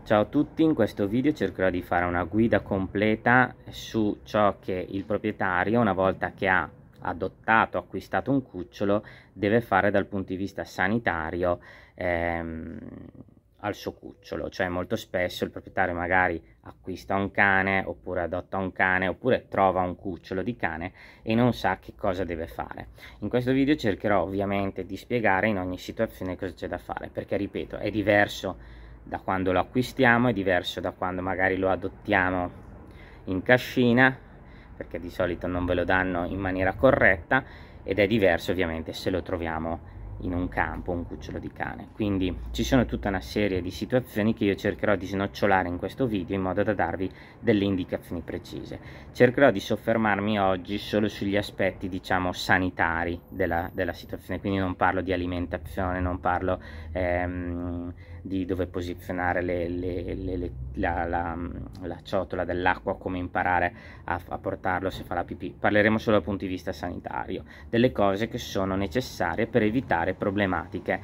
Ciao a tutti, in questo video cercherò di fare una guida completa su ciò che il proprietario, una volta che ha adottato, acquistato un cucciolo, deve fare dal punto di vista sanitario al suo cucciolo. Cioè molto spesso il proprietario magari acquista un cane, oppure adotta un cane, oppure trova un cucciolo di cane e non sa che cosa deve fare. In questo video cercherò ovviamente di spiegare in ogni situazione cosa c'è da fare, perché ripeto, è diverso da quando lo acquistiamo, è diverso da quando magari lo adottiamo in cascina, perché di solito non ve lo danno in maniera corretta, ed è diverso ovviamente se lo troviamo in un campo, un cucciolo di cane. Quindi ci sono tutta una serie di situazioni che io cercherò di snocciolare in questo video in modo da darvi delle indicazioni precise. Cercherò di soffermarmi oggi solo sugli aspetti, diciamo, sanitari della situazione, quindi non parlo di alimentazione, non parlo di dove posizionare la ciotola dell'acqua, come imparare a portarlo se fa la pipì. Parleremo solo dal punto di vista sanitario, delle cose che sono necessarie per evitare problematiche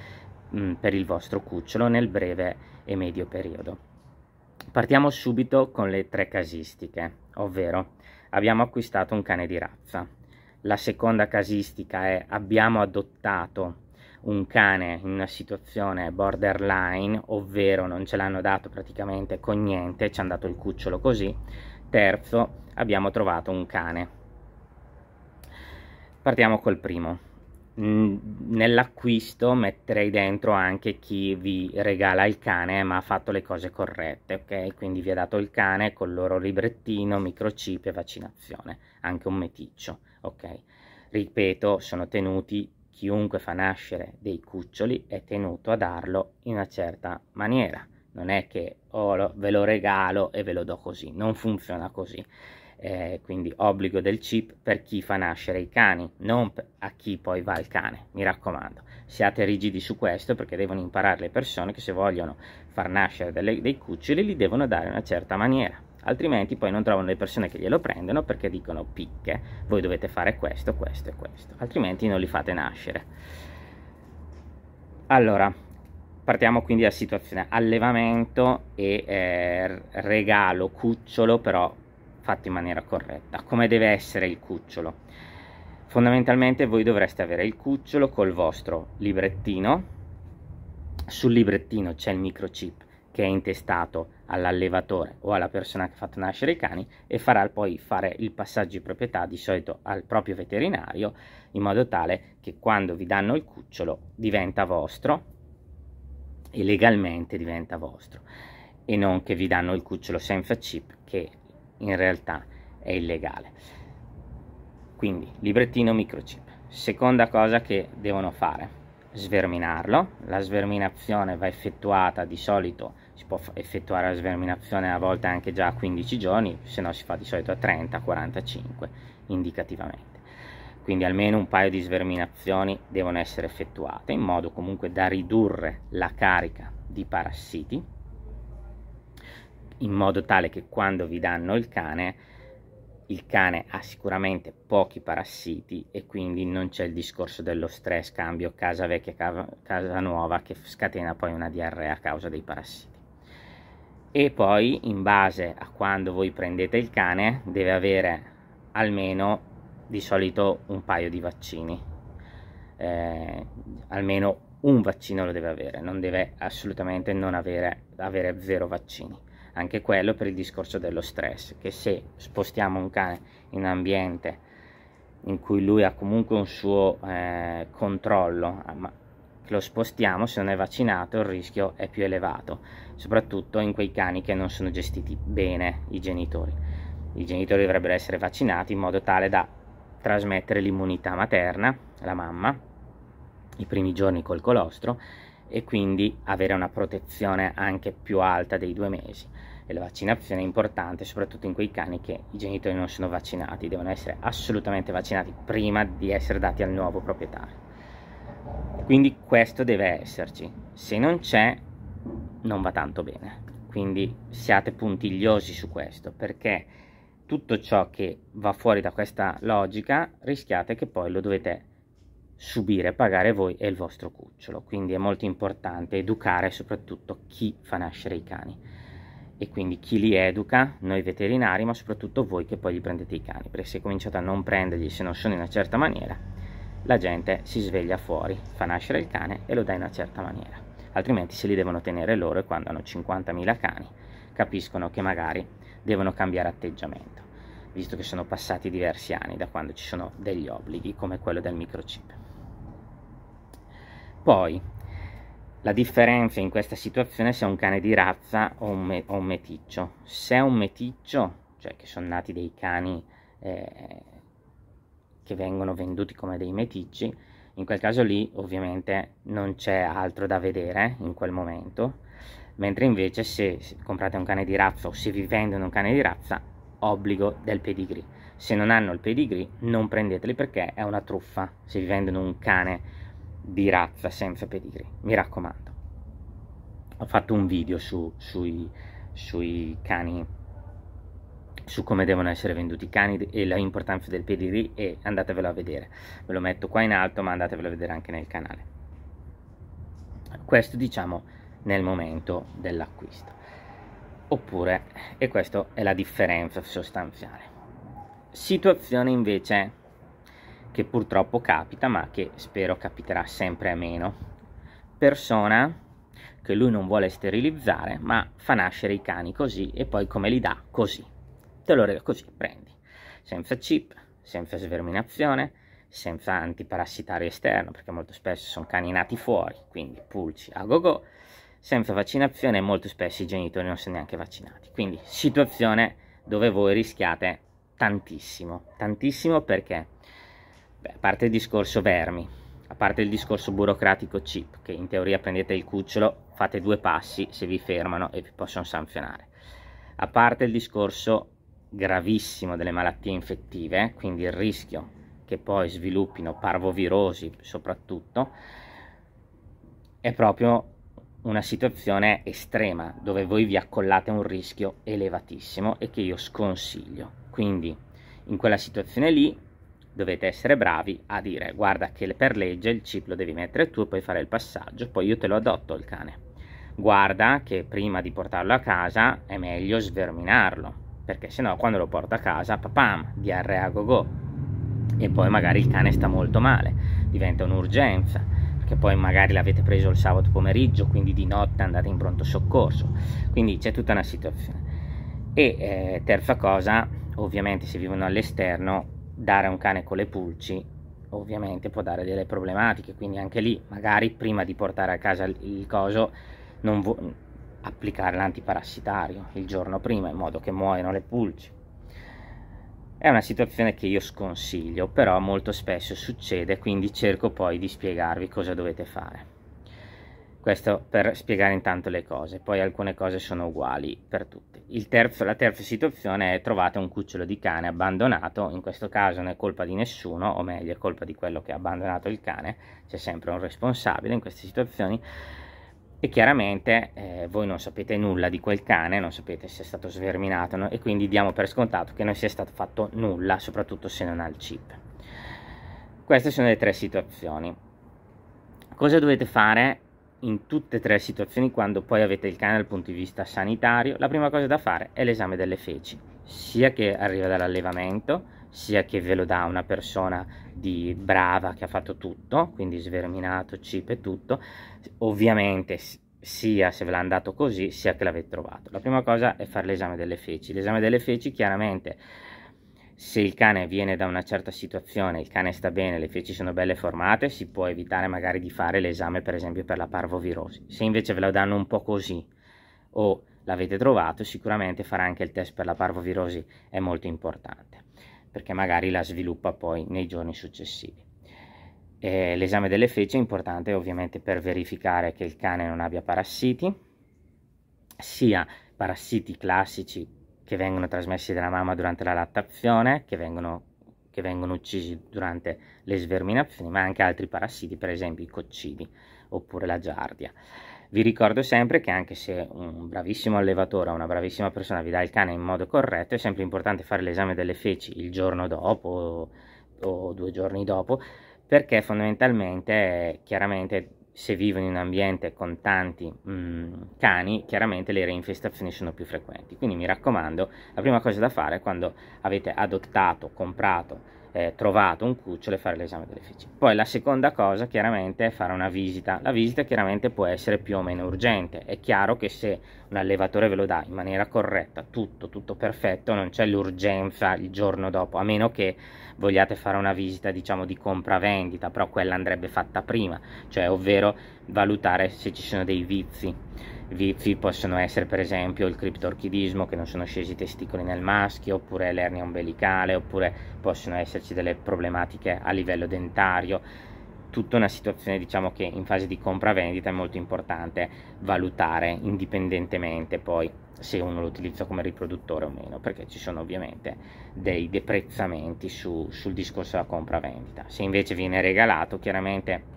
per il vostro cucciolo nel breve e medio periodo. Partiamo subito con le tre casistiche, ovvero abbiamo acquistato un cane di razza. La seconda casistica è abbiamo adottato un cane in una situazione borderline, ovvero non ce l'hanno dato praticamente con niente, ci hanno dato il cucciolo così. Terzo, abbiamo trovato un cane. Partiamo col primo. Nell'acquisto metterei dentro anche chi vi regala il cane ma ha fatto le cose corrette, ok? Quindi vi ha dato il cane col loro librettino, microchip e vaccinazione, anche un meticcio, ok? Ripeto, sono tenuti, chiunque fa nascere dei cuccioli è tenuto a darlo in una certa maniera, non è che ve lo regalo e ve lo do così, non funziona così. Quindi obbligo del chip per chi fa nascere i cani, non a chi poi va il cane, mi raccomando, siate rigidi su questo, perché devono imparare le persone che se vogliono far nascere dei cuccioli li devono dare in una certa maniera, altrimenti poi non trovano le persone che glielo prendono, perché dicono picche, voi dovete fare questo, questo e questo, altrimenti non li fate nascere. Allora, partiamo quindi dalla situazione allevamento e regalo cucciolo, però fatto in maniera corretta. Come deve essere il cucciolo? Fondamentalmente voi dovreste avere il cucciolo col vostro librettino. Sul librettino c'è il microchip che è intestato all'allevatore o alla persona che ha fatto nascere i cani, e farà poi fare il passaggio di proprietà di solito al proprio veterinario, in modo tale che quando vi danno il cucciolo diventa vostro e legalmente diventa vostro, e non che vi danno il cucciolo senza chip, che in realtà è illegale. Quindi librettino, microchip. Seconda cosa che devono fare: sverminarlo. La sverminazione va effettuata, di solito si può effettuare la sverminazione a volte anche già a 15 giorni, se no si fa di solito a 30-45 indicativamente. Quindi almeno un paio di sverminazioni devono essere effettuate, in modo comunque da ridurre la carica di parassiti, in modo tale che quando vi danno il cane ha sicuramente pochi parassiti, e quindi non c'è il discorso dello stress cambio casa vecchia casa nuova, che scatena poi una diarrea a causa dei parassiti. E poi, in base a quando voi prendete il cane, deve avere almeno di solito un paio di vaccini, almeno un vaccino lo deve avere, non deve assolutamente non avere 0 vaccini. Anche quello per il discorso dello stress, che se spostiamo un cane in un ambiente in cui lui ha comunque un suo controllo, ma lo spostiamo, se non è vaccinato il rischio è più elevato, soprattutto in quei cani che non sono gestiti bene i genitori. I genitori dovrebbero essere vaccinati in modo tale da trasmettere l'immunità materna, la mamma, i primi giorni col colostro, e quindi avere una protezione anche più alta dei 2 mesi. E la vaccinazione è importante soprattutto in quei cani che i genitori non sono vaccinati, devono essere assolutamente vaccinati prima di essere dati al nuovo proprietario. Quindi questo deve esserci, se non c'è non va tanto bene, quindi siate puntigliosi su questo, perché tutto ciò che va fuori da questa logica rischiate che poi lo dovete subire, pagare voi e il vostro cucciolo. Quindi è molto importante educare soprattutto chi fa nascere i cani. e quindi chi li educa, noi veterinari, ma soprattutto voi che poi gli prendete i cani, perché se cominciate a non prenderli se non sono in una certa maniera, la gente si sveglia fuori, fa nascere il cane e lo dà in una certa maniera, altrimenti se li devono tenere loro e quando hanno 50.000 cani capiscono che magari devono cambiare atteggiamento, visto che sono passati diversi anni da quando ci sono degli obblighi come quello del microchip. Poi la differenza in questa situazione se è un cane di razza o un meticcio. Se è un meticcio, cioè che sono nati dei cani che vengono venduti come dei meticci, in quel caso lì ovviamente non c'è altro da vedere in quel momento, mentre invece se comprate un cane di razza o se vi vendono un cane di razza, obbligo del pedigree. Se non hanno il pedigree non prendeteli perché è una truffa se vi vendono un cane di razza senza pedigree, mi raccomando. Ho fatto un video sui cani, su come devono essere venduti i cani e l'importanza del pedigree, e andatevelo a vedere, ve lo metto qua in alto ma andatevelo a vedere anche nel canale. Questo diciamo nel momento dell'acquisto, oppure, e questa è la differenza sostanziale. Situazione invece che purtroppo capita, ma che spero capiterà sempre a meno: persona che lui non vuole sterilizzare ma fa nascere i cani così e poi come li dà così, te lo così prendi, senza chip, senza sverminazione, senza antiparassitario esterno, perché molto spesso sono cani nati fuori, quindi pulci a go, senza vaccinazione, e molto spesso i genitori non sono neanche vaccinati, quindi situazione dove voi rischiate tantissimo, tantissimo, perché a parte il discorso vermi, a parte il discorso burocratico chip, che in teoria prendete il cucciolo, fate 2 passi, se vi fermano e vi possono sanzionare, a parte il discorso gravissimo delle malattie infettive, quindi il rischio che poi sviluppino parvovirosi soprattutto, è proprio una situazione estrema dove voi vi accollate un rischio elevatissimo e che io sconsiglio. Quindi in quella situazione lì dovete essere bravi a dire: guarda che per legge il chip lo devi mettere tu e poi fare il passaggio, poi io te lo adotto il cane, guarda che prima di portarlo a casa è meglio sverminarlo, perché sennò quando lo porto a casa, papam, diarrea a go, e poi magari il cane sta molto male, diventa un'urgenza, perché poi magari l'avete preso il sabato pomeriggio, quindi di notte andate in pronto soccorso, quindi c'è tutta una situazione. E terza cosa, ovviamente se vivono all'esterno, dare un cane con le pulci ovviamente può dare delle problematiche, quindi anche lì magari prima di portare a casa il coso non applicare l'antiparassitario il giorno prima in modo che muoiano le pulci. È una situazione che io sconsiglio, però molto spesso succede, quindi cerco poi di spiegarvi cosa dovete fare. Questo per spiegare intanto le cose, poi alcune cose sono uguali per tutti. La terza situazione è: trovate un cucciolo di cane abbandonato, in questo caso non è colpa di nessuno, o meglio è colpa di quello che ha abbandonato il cane, c'è sempre un responsabile in queste situazioni, e chiaramente voi non sapete nulla di quel cane, non sapete se è stato sverminato, no? E quindi diamo per scontato che non sia stato fatto nulla, soprattutto se non ha il chip. Queste sono le 3 situazioni. Cosa dovete fare in tutte e 3 le situazioni quando poi avete il cane dal punto di vista sanitario? La prima cosa da fare è l'esame delle feci, sia che arriva dall'allevamento, sia che ve lo dà una persona di brava che ha fatto tutto, quindi sverminato, chip e tutto, ovviamente sia se ve l'hanno dato così, sia che l'avete trovato. La prima cosa è fare l'esame delle feci. L'esame delle feci, chiaramente, se il cane viene da una certa situazione, il cane sta bene, le feci sono belle formate, si può evitare magari di fare l'esame per esempio per la parvovirosi. Se invece ve lo danno un po' così o l'avete trovato, sicuramente fare anche il test per la parvovirosi è molto importante, perché magari la sviluppa poi nei giorni successivi. L'esame delle feci è importante ovviamente per verificare che il cane non abbia parassiti, sia parassiti classici che vengono trasmessi dalla mamma durante la lattazione, che vengono uccisi durante le sverminazioni, ma anche altri parassiti, per esempio i coccidi oppure la giardia. Vi ricordo sempre che anche se un bravissimo allevatore o una bravissima persona vi dà il cane in modo corretto, è sempre importante fare l'esame delle feci il giorno dopo o 2 giorni dopo, perché fondamentalmente, chiaramente, se vivo in un ambiente con tanti cani, chiaramente le reinfestazioni sono più frequenti. Quindi mi raccomando, la prima cosa da fare quando avete adottato, comprato, trovato un cucciolo è fare l'esame delle feci. Poi la seconda cosa chiaramente è fare una visita. La visita chiaramente può essere più o meno urgente. È chiaro che se un allevatore ve lo dà in maniera corretta, tutto perfetto, non c'è l'urgenza il giorno dopo, a meno che vogliate fare una visita diciamo di compravendita, però quella andrebbe fatta prima, cioè ovvero valutare se ci sono dei vizi. Vizi possono essere per esempio il criptorchidismo, che non sono scesi i testicoli nel maschio, oppure l'ernia ombelicale, oppure possono esserci delle problematiche a livello dentario. Tutta una situazione diciamo che in fase di compravendita è molto importante valutare indipendentemente poi se uno lo utilizza come riproduttore o meno, perché ci sono ovviamente dei deprezzamenti sul discorso della compravendita. Se invece viene regalato, chiaramente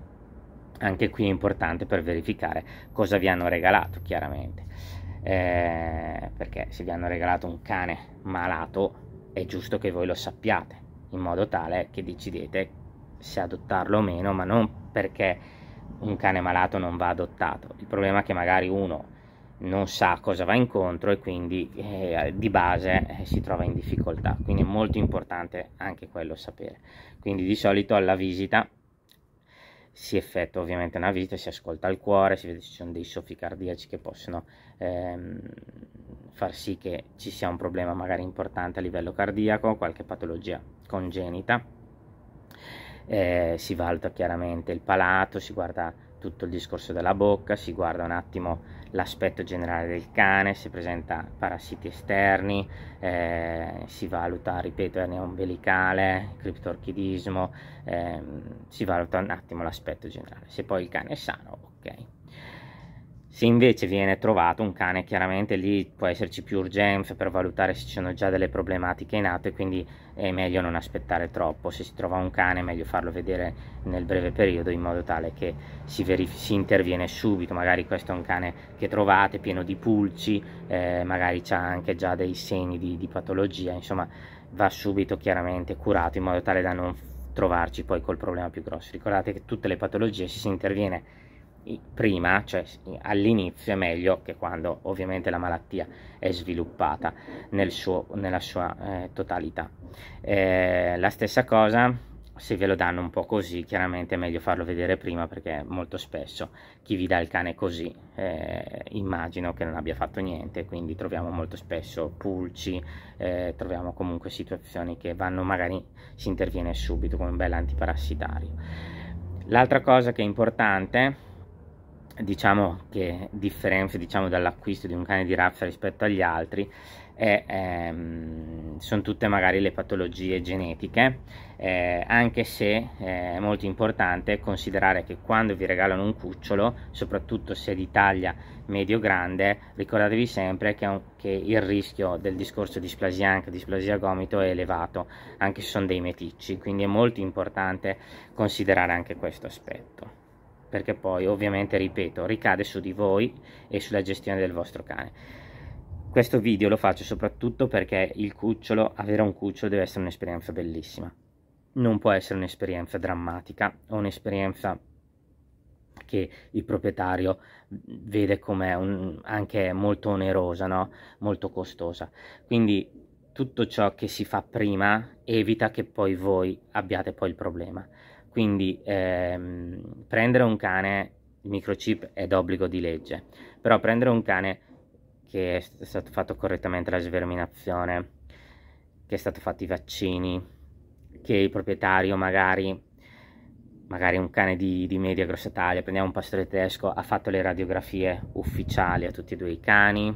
anche qui è importante per verificare cosa vi hanno regalato, chiaramente, perché se vi hanno regalato un cane malato è giusto che voi lo sappiate, in modo tale che decidete se adottarlo o meno, ma non perché un cane malato non va adottato. Il problema è che magari uno non sa cosa va incontro e quindi di base si trova in difficoltà, quindi è molto importante anche quello sapere. Quindi di solito alla visita si effettua ovviamente una visita, si ascolta il cuore, si vede se ci sono dei soffi cardiaci che possono far sì che ci sia un problema magari importante a livello cardiaco, qualche patologia congenita. Si valuta chiaramente il palato, si guarda tutto il discorso della bocca, si guarda un attimo l'aspetto generale del cane, se presenta parassiti esterni, si valuta, ripeto, ernia ombelicale, criptorchidismo, si valuta un attimo l'aspetto generale. Se poi il cane è sano, ok. Se invece viene trovato un cane, chiaramente lì può esserci più urgenza per valutare se ci sono già delle problematiche in atto e quindi è meglio non aspettare troppo. Se si trova un cane è meglio farlo vedere nel breve periodo, in modo tale che si interviene subito. Magari questo è un cane che trovate pieno di pulci, magari c'ha anche già dei segni di patologia, insomma va subito chiaramente curato in modo tale da non trovarci poi col problema più grosso. Ricordate che tutte le patologie si interviene prima, cioè all'inizio, è meglio che quando ovviamente la malattia è sviluppata nella sua totalità. La stessa cosa se ve lo danno un po' così, chiaramente è meglio farlo vedere prima, perché molto spesso chi vi dà il cane così immagino che non abbia fatto niente, quindi troviamo molto spesso pulci, troviamo comunque situazioni che vanno, magari si interviene subito con un bel antiparassitario. L'altra cosa che è importante, diciamo che differenzia dall'acquisto di un cane di razza rispetto agli altri, sono tutte magari le patologie genetiche, anche se è molto importante considerare che quando vi regalano un cucciolo, soprattutto se è di taglia medio-grande, ricordatevi sempre che il rischio del discorso displasia anca, displasia gomito è elevato, anche se sono dei meticci, quindi è molto importante considerare anche questo aspetto, perché poi ovviamente, ripeto, ricade su di voi e sulla gestione del vostro cane. Questo video lo faccio soprattutto perché avere un cucciolo deve essere un'esperienza bellissima, non può essere un'esperienza drammatica o un'esperienza che il proprietario vede come anche molto onerosa, no? Molto costosa. Quindi tutto ciò che si fa prima evita che poi voi abbiate poi il problema. Quindi prendere un cane, il microchip è d'obbligo di legge, però prendere un cane che è stato fatto correttamente la sverminazione, che è stato fatti i vaccini, che il proprietario magari un cane di media grossa taglia, prendiamo un pastore tedesco, ha fatto le radiografie ufficiali a tutti e due i cani,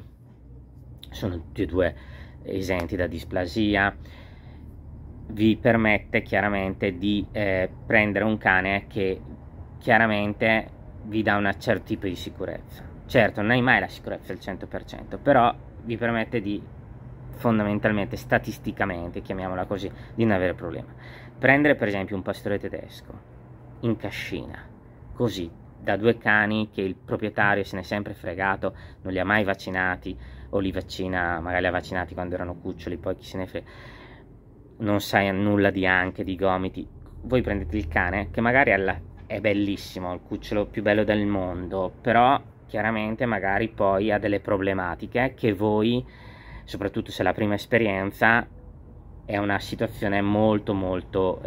sono tutti e due esenti da displasia, vi permette chiaramente di prendere un cane che chiaramente vi dà un certo tipo di sicurezza. Certo, non hai mai la sicurezza al 100%, però vi permette di, fondamentalmente, statisticamente, chiamiamola così, di non avere problema. Prendere per esempio un pastore tedesco in cascina, così, da due cani che il proprietario se ne è sempre fregato, non li ha mai vaccinati, o li vaccina, magari li ha vaccinati quando erano cuccioli, poi chi se ne frega, non sai nulla di anche, di gomiti. Voi prendete il cane che magari è bellissimo, il cucciolo più bello del mondo, però chiaramente magari poi ha delle problematiche che voi, soprattutto se è la prima esperienza, è una situazione molto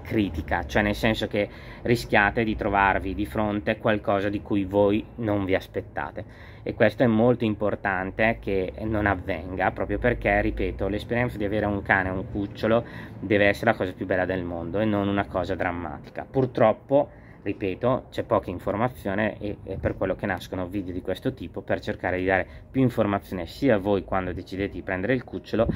critica, cioè nel senso che rischiate di trovarvi di fronte a qualcosa di cui voi non vi aspettate, e questo è molto importante che non avvenga, proprio perché, ripeto, l'esperienza di avere un cane o un cucciolo deve essere la cosa più bella del mondo e non una cosa drammatica. Purtroppo, ripeto, c'è poca informazione e per quello che nascono video di questo tipo, per cercare di dare più informazione sia a voi quando decidete di prendere il cucciolo,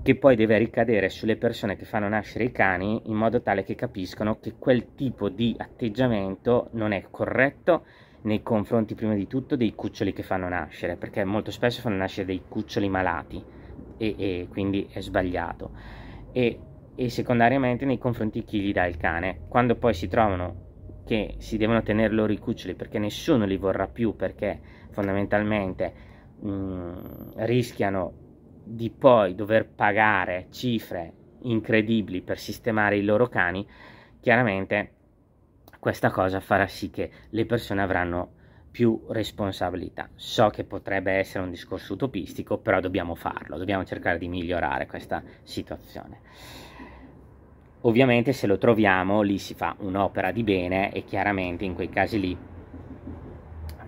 che poi deve ricadere sulle persone che fanno nascere i cani, in modo tale che capiscono che quel tipo di atteggiamento non è corretto nei confronti prima di tutto dei cuccioli che fanno nascere, perché molto spesso fanno nascere dei cuccioli malati e quindi è sbagliato, e secondariamente nei confronti di chi gli dà il cane. Quando poi si trovano che si devono tenere loro i cuccioli perché nessuno li vorrà più, perché fondamentalmente rischiano di poi dover pagare cifre incredibili per sistemare i loro cani, chiaramente questa cosa farà sì che le persone avranno più responsabilità. So che potrebbe essere un discorso utopistico, però dobbiamo farlo, dobbiamo cercare di migliorare questa situazione. Ovviamente se lo troviamo lì si fa un'opera di bene, e chiaramente in quei casi lì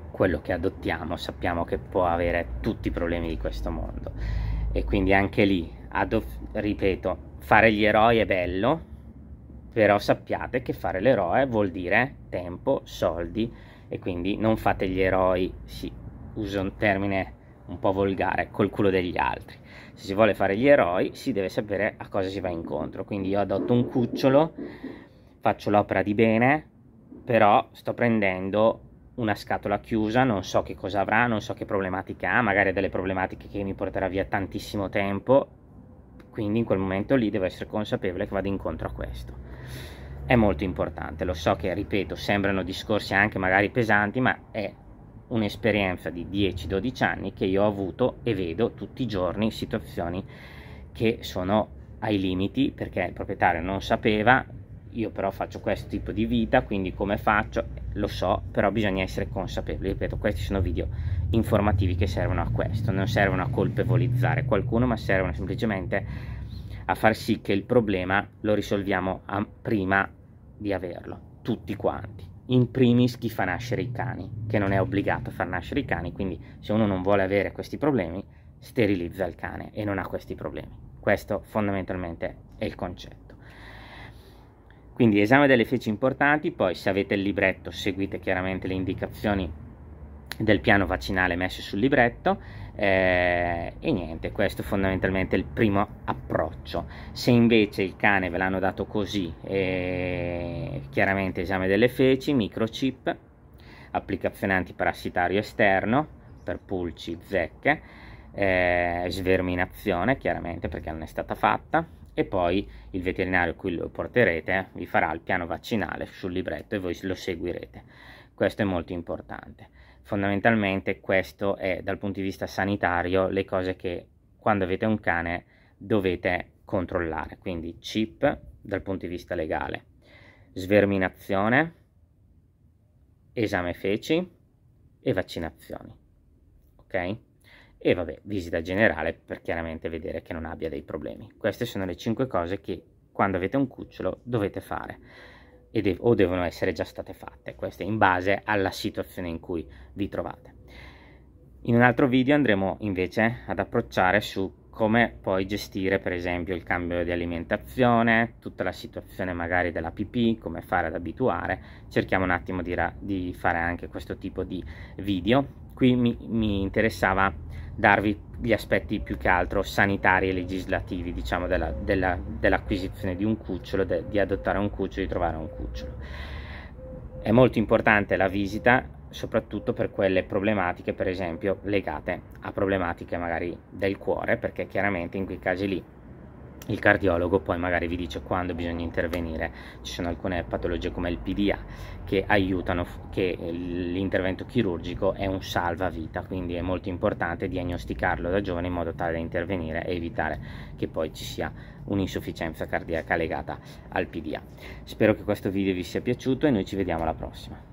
quello che adottiamo sappiamo che può avere tutti i problemi di questo mondo, e quindi anche lì, ripeto, fare gli eroi è bello, però sappiate che fare l'eroe vuol dire tempo, soldi, e quindi non fate gli eroi, sì, uso un termine un po' volgare, col culo degli altri. Se si vuole fare gli eroi si deve sapere a cosa si va incontro. Quindi io adotto un cucciolo, faccio l'opera di bene, però sto prendendo una scatola chiusa, non so che cosa avrà, non so che problematiche ha, magari delle problematiche che mi porterà via tantissimo tempo, quindi in quel momento lì devo essere consapevole che vado incontro a questo. È molto importante, lo so che, ripeto, sembrano discorsi anche magari pesanti, ma è un'esperienza di 10-12 anni che io ho avuto e vedo tutti i giorni situazioni che sono ai limiti, perché il proprietario non sapeva, io però faccio questo tipo di vita, quindi come faccio? Lo so, però bisogna essere consapevoli. Ripeto, questi sono video informativi che servono a questo, non servono a colpevolizzare qualcuno, ma servono semplicemente a far sì che il problema lo risolviamo prima di averlo, tutti quanti. In primis chi fa nascere i cani, che non è obbligato a far nascere i cani, quindi se uno non vuole avere questi problemi, sterilizza il cane e non ha questi problemi. Questo fondamentalmente è il concetto. Quindi esame delle feci importanti, poi se avete il libretto seguite chiaramente le indicazioni del piano vaccinale messo sul libretto, e niente, questo fondamentalmente è il primo approccio. Se invece il cane ve l'hanno dato così, chiaramente esame delle feci, microchip, applicazione antiparassitario esterno per pulci, zecche, sverminazione chiaramente perché non è stata fatta, e poi il veterinario a cui lo porterete vi farà il piano vaccinale sul libretto e voi lo seguirete. Questo è molto importante. Fondamentalmente questo è, dal punto di vista sanitario, le cose che quando avete un cane dovete controllare. Quindi chip dal punto di vista legale, sverminazione, esame feci e vaccinazioni, ok? E vabbè, visita generale per chiaramente vedere che non abbia dei problemi. Queste sono le 5 cose che quando avete un cucciolo dovete fare o devono essere già state fatte, queste in base alla situazione in cui vi trovate. In un altro video andremo invece ad approcciare su come poi gestire per esempio il cambio di alimentazione, tutta la situazione magari della pipì, come fare ad abituare. Cerchiamo un attimo di fare anche questo tipo di video. Qui mi interessava darvi gli aspetti più che altro sanitari e legislativi, diciamo, dell'acquisizione di un cucciolo, di adottare un cucciolo, di trovare un cucciolo. È molto importante la visita, soprattutto per quelle problematiche, per esempio, legate a problematiche magari del cuore, perché chiaramente in quei casi lì il cardiologo poi magari vi dice quando bisogna intervenire. Ci sono alcune patologie come il PDA che aiutano, che l'intervento chirurgico è un salvavita, quindi è molto importante diagnosticarlo da giovane in modo tale da intervenire e evitare che poi ci sia un'insufficienza cardiaca legata al PDA. Spero che questo video vi sia piaciuto e noi ci vediamo alla prossima.